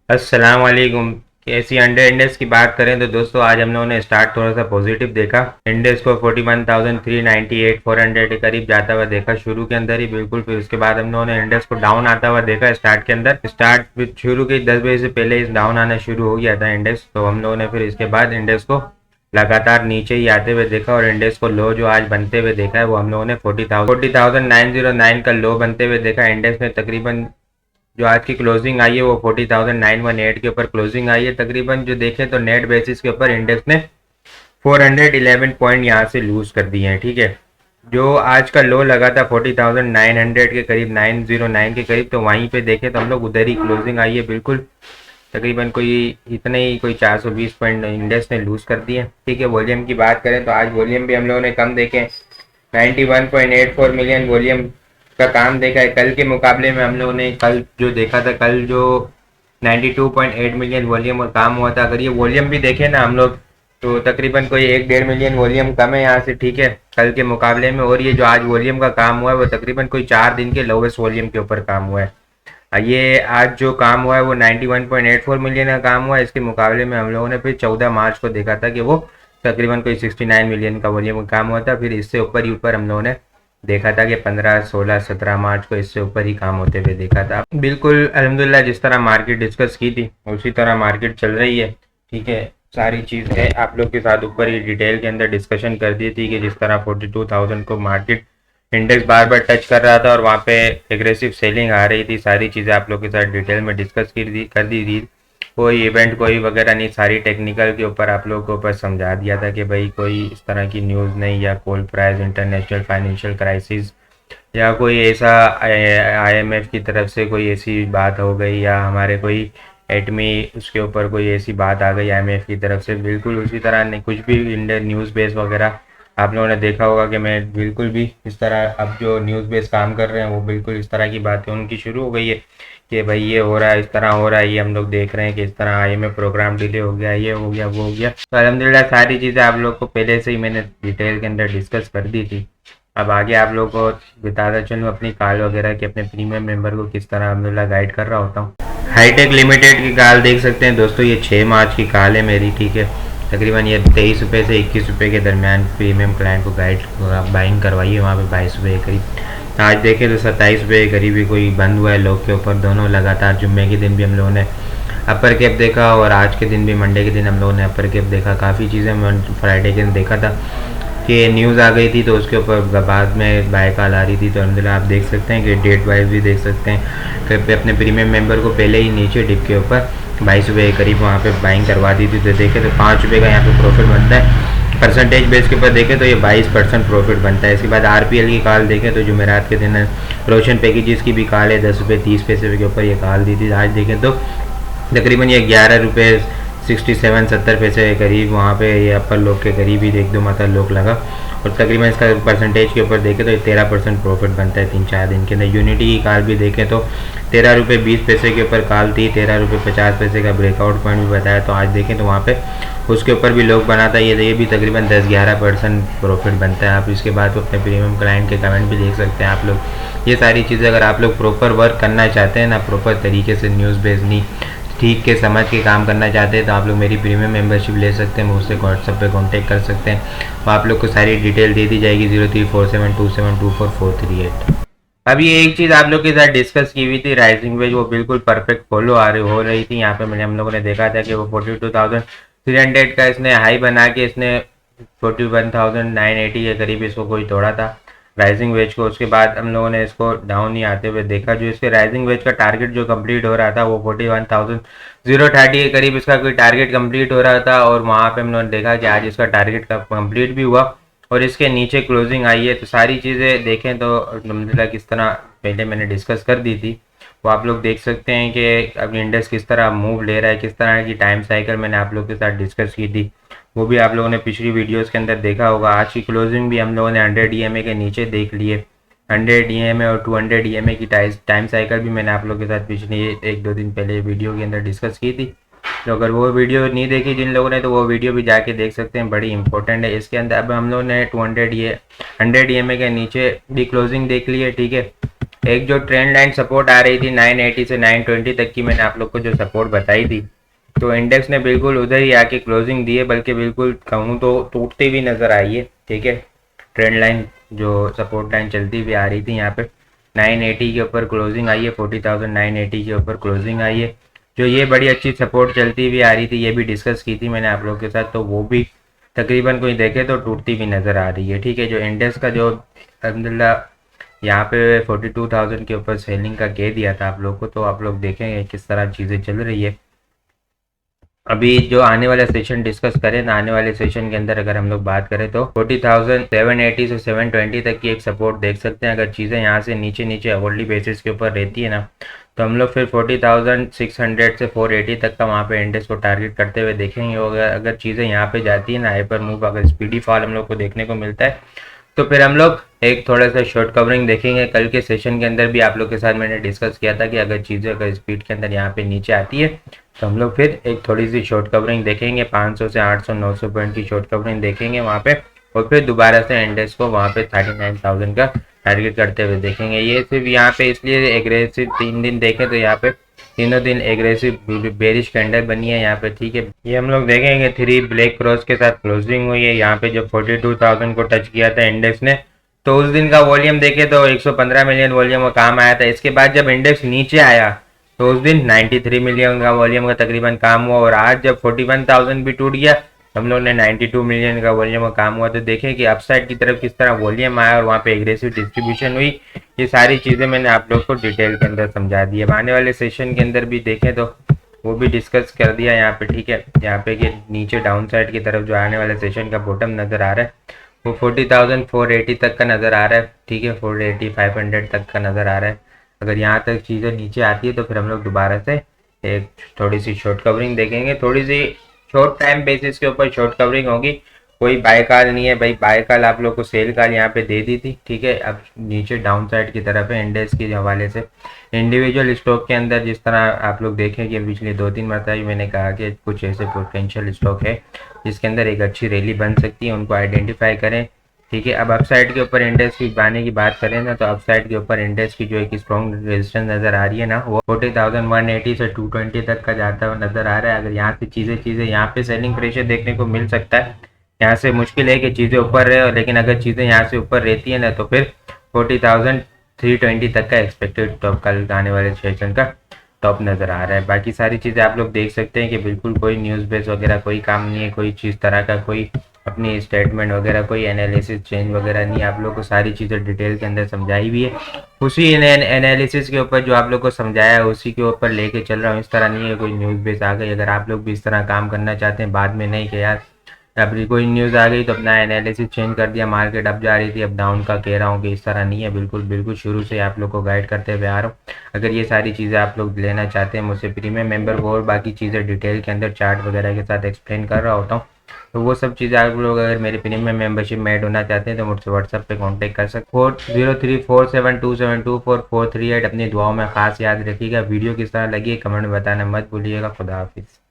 अस्सलाम वालेकुम। कैसी अंडर इंडेक्स की बात करें तो दोस्तों आज हम लोगों ने स्टार्ट थोड़ा सा पॉजिटिव देखा। इंडेक्स को 41,398 400 के करीब जाता हुआ देखा शुरू के अंदर ही बिल्कुल। फिर उसके बाद हम लोगों ने इंडेक्स को डाउन आता हुआ देखा। स्टार्ट के अंदर शुरू के 10 बजे से पहले इस डाउन आना शुरू हो गया था इंडेक्स। तो हम लोगों ने फिर इसके बाद इंडेक्स को लगातार नीचे ही आते हुए देखा और इंडेक्स को लो जो आज बनते हुए देखा है वो हम लोगों ने 40,909 का लो बनते हुए देखा। इंडेक्स में तकरीबन जो आज की क्लोजिंग आई है वो 40,918 के ऊपर क्लोजिंग आई है। तकरीबन जो देखें तो नेट बेसिस के ऊपर इंडेक्स ने 411 पॉइंट यहाँ से लूज कर दिए हैं। ठीक है, जो आज का लो लगा था 40,900 के करीब, 909 के करीब, तो वहीं पे देखें तो हम लोग उधर ही क्लोजिंग आई है बिल्कुल। तकरीबन कोई इतने ही कोई 420 पॉइंट इंडेक्स ने लूज कर दिए। ठीक है, वॉल्यूम की बात करें तो आज वॉल्यूम भी हम लोगों ने कम देखे, 91.84 मिलियन वॉल्यूम का काम देखा है। कल के मुकाबले में हम लोगों ने कल जो देखा था, कल जो 92.8 मिलियन वॉल्यूम का काम हुआ था, अगर ये वॉल्यूम भी देखें ना हम लोग तो तकरीबन कोई 1-1.5 मिलियन वॉल्यूम कम है यहाँ से। ठीक है, कल के मुकाबले में। और ये जो आज वॉल्यूम का काम हुआ है वो तकरीबन कोई 4 दिन के लोवेस्ट वॉल्यूम के ऊपर काम हुआ है। ये आज जो काम हुआ है वो 91.84 मिलियन का काम हुआ है। इसके मुकाबले में हम लोगों ने फिर 14 मार्च को देखा था कि वो तकरीबन कोई 69 मिलियन का वॉल्यूम का काम हुआ था। फिर इससे ऊपर ही ऊपर हम लोगों ने देखा था कि 15, 16, 17 मार्च को इससे ऊपर ही काम होते हुए देखा था। बिल्कुल अल्हम्दुलिल्लाह जिस तरह मार्केट डिस्कस की थी उसी तरह मार्केट चल रही है। ठीक है, सारी चीज़ें आप लोग के साथ ऊपर ही डिटेल के अंदर डिस्कशन कर दी थी कि जिस तरह 42,000 को मार्केट इंडेक्स बार बार टच कर रहा था और वहाँ पे एग्रेसिव सेलिंग आ रही थी। सारी चीज़ें आप लोग के साथ डिटेल में डिस्कस कर दी थी। कोई इवेंट कोई वगैरह नहीं, सारी टेक्निकल के ऊपर आप लोगों के ऊपर समझा दिया था कि भाई कोई इस तरह की न्यूज़ नहीं, या कोल प्राइस, इंटरनेशनल फाइनेंशियल क्राइसिस, या कोई ऐसा आईएमएफ की तरफ से कोई ऐसी बात हो गई, या हमारे कोई एटमी उसके ऊपर कोई ऐसी बात आ गई आईएमएफ की तरफ से। बिल्कुल उसी तरह नहीं, कुछ भी इंडियन न्यूज़ बेस वगैरह आप लोगों ने देखा होगा कि मैं बिल्कुल भी इस तरह, अब जो न्यूज़ बेस काम कर रहे हैं वो बिल्कुल इस तरह की बातें उनकी शुरू हो गई है कि भाई ये हो रहा है, इस तरह हो रहा है, ये हम लोग देख रहे हैं कि इस तरह आईएमएफ प्रोग्राम डिले हो गया, ये हो गया, वो हो गया। तो अल्हम्दुलिल्लाह सारी चीज़ें आप लोग को पहले से ही मैंने डिटेल के अंदर डिस्कस कर दी थी। अब आगे आप लोग को बताता चलूँ अपनी कॉल वगैरह कि अपने प्रीमियम मेंबर को किस तरह अल्हम्दुलिल्लाह गाइड कर रहा होता हूँ। हाईटेक लिमिटेड की कॉल देख सकते हैं दोस्तों, ये 6 मार्च की कॉल है मेरी। ठीक है, तकरीबन ये 23 रुपये से 21 रुपये के दरमियान प्रीमियम क्लाइंट को गाइड बाइंग करवाइए वहाँ पे 22 रुपये के करीब। आज देखें तो 27 रुपये के करीब ही कोई बंद हुआ है लोग के ऊपर। दोनों लगातार जुम्मे के दिन भी हम लोगों ने अपर कैप देखा और आज के दिन भी मंडे के दिन हम लोगों ने अपर कैप देखा। काफ़ी चीज़ें फ्राइडे के दिन देखा था कि न्यूज़ आ गई थी तो उसके ऊपर बाद में बाय कॉल आ रही थी। तो अलहमदिल्ला आप देख सकते हैं कि डेट वाइज भी देख सकते हैं कि अपने प्रीमियम मेंबर को पहले ही नीचे डिप के ऊपर 22 रुपये के करीब वहाँ पे बाइंग करवा दी थी। तो देखें तो 5 रुपये का यहाँ पे प्रॉफिट बनता है। परसेंटेज बेस के ऊपर देखें तो ये 22% प्रॉफिट बनता है। इसके बाद आरपीएल की कॉल देखें तो जुमेरात के दिन रोशन पैकेजेस की भी कॉल है, 10 रुपये 30 पैसे के ऊपर ये कॉल दी थी। आज देखें तो तकरीबन ये 11 रुपये 67-70 पैसे के करीब वहाँ पे ये अपर लोग के करीब ही एक दो मतलब लोग लगा। और तकरीबन इसका परसेंटेज के ऊपर देखें तो 13% प्रॉफिट बनता है 3-4 दिन के अंदर। यूनिटी की कॉल भी देखें तो 13 रुपये 20 पैसे के ऊपर कॉल थी, 13 रुपये 50 पैसे का ब्रेकआउट पॉइंट भी बताया। तो आज देखें तो वहाँ पे उसके ऊपर भी लोग बनाता है, ये भी तकरीबन 10-11% प्रॉफिट बनता है। आप इसके बाद अपने प्रीमियम क्लाइंट के कमेंट भी देख सकते हैं आप लोग। ये सारी चीज़ें अगर आप लोग प्रॉपर वर्क करना चाहते हैं ना, प्रॉपर तरीके से न्यूज़ भेजनी, ठीक के समझ के काम करना चाहते हैं तो आप लोग मेरी प्रीमियम मेंबरशिप ले सकते हैं, मुझसे व्हाट्सएप पे कांटेक्ट कर सकते हैं। तो आप लोग को सारी डिटेल दे दी जाएगी 0347272438। अब ये एक चीज़ आप लोग के साथ डिस्कस की हुई थी राइजिंग वेज, वो बिल्कुल परफेक्ट फॉलो हो रही थी। यहाँ पे मैंने हम लोगों ने देखा था कि वो 42,300 का इसने हाई बना के इसने 41,980 के करीब इसको कोई तोड़ा था राइजिंग वेज को। उसके बाद हम लोगों ने इसको डाउन ही आते हुए देखा। जो इसके राइजिंग वेज का टारगेट जो कंप्लीट हो रहा था वो 41,030 के करीब इसका कोई टारगेट कंप्लीट हो रहा था। और वहाँ पे हम लोगों ने देखा कि आज इसका टारगेट का कंप्लीट भी हुआ और इसके नीचे क्लोजिंग आई है। तो सारी चीज़ें देखें तो अल्हम्दुलिल्लाह किस तरह पहले मैंने डिस्कस कर दी थी, वो आप लोग देख सकते हैं कि अब इंडेक्स किस तरह मूव ले रहा है, किस तरह की टाइम साइकिल मैंने आप लोग के साथ डिस्कस की थी, वो भी आप लोगों ने पिछली वीडियोस के अंदर देखा होगा। आज की क्लोजिंग भी हम लोगों ने 100 EMA के नीचे देख लिए। 100 EMA और 200 EMA की टाइम साइकिल भी मैंने आप लोग के साथ पिछली 1-2 दिन पहले वीडियो के अंदर डिस्कस की थी। तो अगर वो वीडियो नहीं देखी जिन लोगों ने तो वो वीडियो भी जाके देख सकते हैं, बड़ी इंपॉर्टेंट है। इसके अंदर अब हम लोगों ने 100 EMA के नीचे भी क्लोजिंग देख ली है। ठीक है, एक जो ट्रेंड लाइन सपोर्ट आ रही थी 980 से 920 तक की, मैंने आप लोग को जो सपोर्ट बताई थी, तो इंडेक्स ने बिल्कुल उधर ही आके क्लोजिंग दी है, बल्कि बिल्कुल कहूँ तो टूटती हुई नज़र आई है। ठीक है, ट्रेंड लाइन जो सपोर्ट लाइन चलती हुई आ रही थी यहाँ पे 980 के ऊपर क्लोजिंग आई है, 40,980 के ऊपर क्लोजिंग आई है। जो ये बड़ी अच्छी सपोर्ट चलती हुई आ रही थी, ये भी डिस्कस की थी मैंने आप लोगों के साथ, तो वो भी तकरीबन कोई देखे तो टूटती हुई नज़र आ रही है। ठीक है, जो इंडेक्स का जो अल्हम्दुलिल्लाह यहाँ पे 42,000 के ऊपर सेलिंग का कह दिया था आप लोग को, तो आप लोग देखेंगे किस तरह चीज़ें चल रही है। अभी जो आने वाला सेशन डिस्कस करें ना, आने वाले सेशन के अंदर अगर हम लोग बात करें तो 40,780 से 720 तक की एक सपोर्ट देख सकते हैं। अगर चीज़ें यहाँ से नीचे नीचे अवर्ली बेसिस के ऊपर रहती है ना, तो हम लोग फिर 40,600 से 480 तक का वहाँ पे इंडेक्स को टारगेट करते हुए देखेंगे। और अगर चीज़ें यहाँ पे जाती है ना, हाइपर मूव, अगर स्पीडी फॉल हम लोग को देखने को मिलता है, तो फिर हम लोग एक थोड़ा सा शॉर्ट कवरिंग देखेंगे। कल के सेशन के अंदर भी आप लोग के साथ मैंने डिस्कस किया था कि अगर चीज़ें अगर स्पीड के अंदर यहाँ पे नीचे आती है, तो हम लोग फिर एक थोड़ी सी शॉर्ट कवरिंग देखेंगे, 500 से 800 900 पॉइंट की शॉर्ट कवरिंग देखेंगे वहाँ पे, और फिर दोबारा से इंडेक्स को वहाँ पे 39,000 का टारगेट करते हुए देखेंगे। ये सिर्फ यहाँ पे इसलिए एग्रेसिव 3 दिन देखें तो यहाँ पे तीनों दिन एग्रेसिव बेरिश कैंडल बनी है यहाँ पे। ठीक है, ये हम लोग देखेंगे 3 ब्लैक क्रॉस के साथ क्लोजिंग हुई है यहाँ पे। जब 42,000 को टच किया था इंडेक्स ने, तो उस दिन का वॉल्यूम देखे तो 115 मिलियन वॉल्यूम का काम आया था। इसके बाद जब इंडेक्स नीचे आया तो उस दिन 93 मिलियन का वॉल्यूम का तकरीबन काम हुआ, और आज जब 41,000 भी टूट गया, हम लोग ने 92 मिलियन का वॉल्यूम का काम हुआ। तो देखें कि अपसाइड की तरफ किस तरह वॉल्यूम आया और वहाँ पे एग्रेसिव डिस्ट्रीब्यूशन हुई। ये सारी चीज़ें मैंने आप लोग को डिटेल के अंदर समझा दी है। आने वाले सेशन के अंदर भी देखें तो वो भी डिस्कस कर दिया यहाँ पे। ठीक है, यहाँ पे कि नीचे डाउन साइड की तरफ जो आने वाले सेशन का बॉटम नज़र आ रहा है वो 40,480 तक का नज़र आ रहा है। ठीक है, 480 500 तक का नज़र आ रहा है। अगर यहाँ तक चीज़ें नीचे आती है तो फिर हम लोग दोबारा से एक थोड़ी सी शॉर्ट कवरिंग देखेंगे, थोड़ी सी शॉर्ट टाइम बेसिस के ऊपर शॉर्ट कवरिंग होगी। कोई बाय कॉल नहीं है भाई, बाय कॉल आप लोग को सेल कॉल यहाँ पे दे दी थी। ठीक है, अब नीचे डाउन साइड की तरफ है इंडेक्स के हवाले से। इंडिविजुअल स्टॉक के अंदर जिस तरह आप लोग देखें कि पिछले 2-3 मरतबा भी मैंने कहा कि कुछ ऐसे पोटेंशियल स्टॉक है जिसके अंदर एक अच्छी रैली बन सकती है, उनको आइडेंटिफाई करें। ठीक है, अब अपसाइड के ऊपर इंडेक्स की बाने की बात करें ना, तो अपसाइड के ऊपर इंडेक्स की जो एक स्ट्रॉन्ग रेजिस्टेंस नज़र आ रही है ना, वो 40,180 से 220 तक का जाता हुआ नज़र आ रहा है। अगर यहाँ से चीज़ें यहाँ पे सेलिंग प्रेशर देखने को मिल सकता है। यहाँ से मुश्किल है कि चीज़ें ऊपर रहे, लेकिन अगर चीज़ें यहाँ से ऊपर रहती है ना, तो फिर 40,320 तक का एक्सपेक्टेड टॉप कल आने वाले सेशन का टॉप नज़र आ रहा है। बाकी सारी चीज़ें आप लोग देख सकते हैं कि बिल्कुल कोई न्यूज़ बेस वगैरह कोई काम नहीं है, कोई चीज़ तरह का कोई अपनी स्टेटमेंट वगैरह कोई एनालिसिस चेंज वगैरह नहीं, आप लोग को सारी चीज़ें डिटेल के अंदर समझाई हुई है। उसी एनालिसिस के ऊपर जो आप लोग को समझाया है उसी के ऊपर लेके चल रहा हूँ। इस तरह नहीं है कोई न्यूज़ बेस आ गई। अगर आप लोग भी इस तरह काम करना चाहते हैं बाद में नहीं कि यार अभी कोई न्यूज़ आ गई तो अपना एनालिसिस चेंज कर दिया, मार्केट अप जा रही थी अब डाउन का कह रहा हूँ, कि इस तरह नहीं है। बिल्कुल बिल्कुल शुरू से आप लोग को गाइड करते हुए आ रहा हूँ। अगर ये सारी चीज़ें आप लोग लेना चाहते हैं मुझसे प्रीमियम मेंबर को, और बाकी चीज़ें डिटेल के अंदर चार्ट वगैरह के साथ एक्सप्लेन कर रहा होता हूँ, तो वो सब चीज़ें आप लोग अगर मेरे प्रीमियम मेंबरशिप में ऐड होना चाहते हैं तो मुझसे व्हाट्सएप पे कांटेक्ट कर सकते। 403472724438 अपनी दुआओं में खास याद रखिएगा। वीडियो किस तरह लगी कमेंट में बताना मत भूलिएगा। खुदा हाफिज़।